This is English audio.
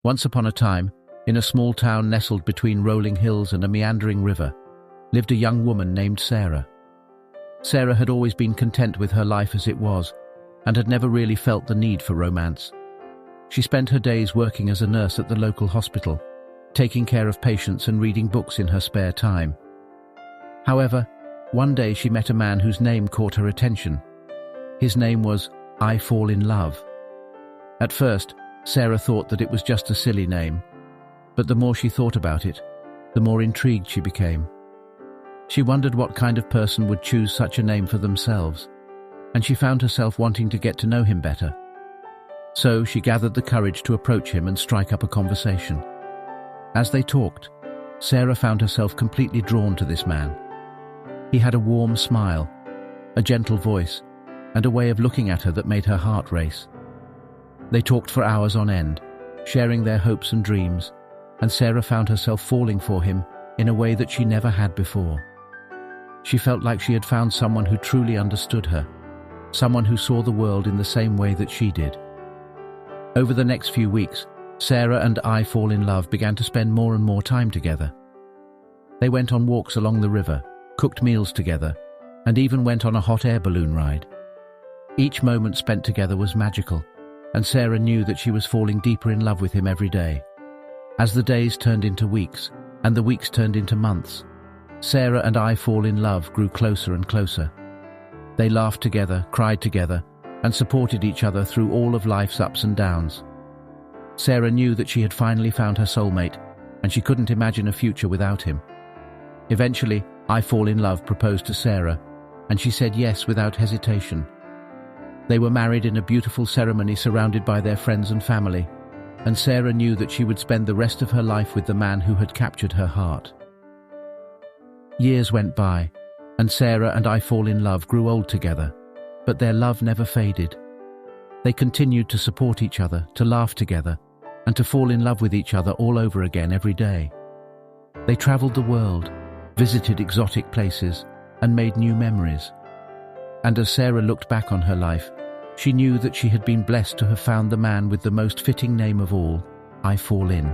Once upon a time, in a small town nestled between rolling hills and a meandering river, lived a young woman named Sarah. Sarah had always been content with her life as it was, and had never really felt the need for romance. She spent her days working as a nurse at the local hospital, taking care of patients and reading books in her spare time. However, one day she met a man whose name caught her attention. His name was I Fall in Love. At first, Sarah thought that it was just a silly name, but the more she thought about it, the more intrigued she became. She wondered what kind of person would choose such a name for themselves, and she found herself wanting to get to know him better. So she gathered the courage to approach him and strike up a conversation. As they talked, Sarah found herself completely drawn to this man. He had a warm smile, a gentle voice, and a way of looking at her that made her heart race. They talked for hours on end, sharing their hopes and dreams, and Sarah found herself falling for him in a way that she never had before. She felt like she had found someone who truly understood her, someone who saw the world in the same way that she did. Over the next few weeks, Sarah and I Fall in Love began to spend more and more time together. They went on walks along the river, cooked meals together, and even went on a hot air balloon ride. Each moment spent together was magical, and Sarah knew that she was falling deeper in love with him every day. As the days turned into weeks, and the weeks turned into months, Sarah and I Fall in Love grew closer and closer. They laughed together, cried together, and supported each other through all of life's ups and downs. Sarah knew that she had finally found her soulmate, and she couldn't imagine a future without him. Eventually, I Fall in Love proposed to Sarah, and she said yes without hesitation. They were married in a beautiful ceremony surrounded by their friends and family, and Sarah knew that she would spend the rest of her life with the man who had captured her heart. Years went by, and Sarah and I Fall in Love grew old together, but their love never faded. They continued to support each other, to laugh together, and to fall in love with each other all over again every day. They traveled the world, visited exotic places, and made new memories. And as Sarah looked back on her life, she knew that she had been blessed to have found the man with the most fitting name of all, I Fall In.